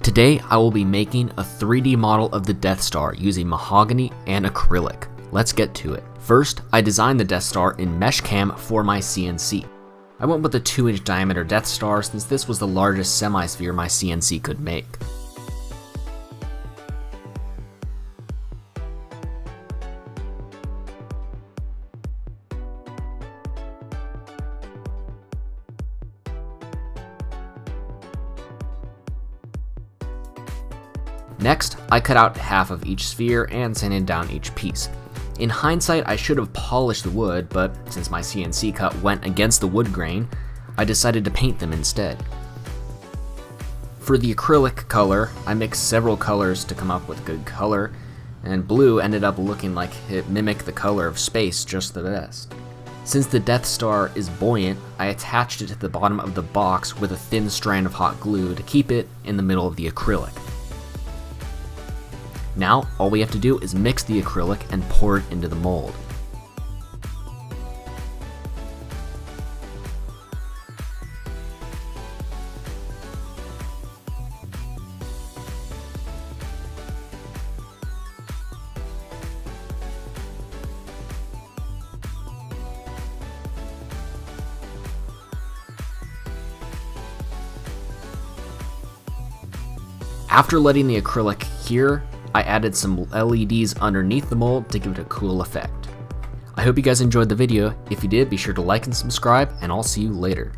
Today I will be making a 3D model of the Death Star using mahogany and acrylic. Let's get to it. First, I designed the Death Star in mesh cam for my CNC. I went with a 2-inch diameter Death Star since this was the largest semi-sphere my CNC could make. Next, I cut out half of each sphere and sanded down each piece. In hindsight, I should have polished the wood, but since my CNC cut went against the wood grain, I decided to paint them instead. For the acrylic color, I mixed several colors to come up with a good color, and blue ended up looking like it mimicked the color of space just the best. Since the Death Star is buoyant, I attached it to the bottom of the box with a thin strand of hot glue to keep it in the middle of the acrylic. Now, all we have to do is mix the acrylic and pour it into the mold. After letting the acrylic cure, I added some LEDs underneath the mold to give it a cool effect. I hope you guys enjoyed the video. If you did, be sure to like and subscribe, and I'll see you later.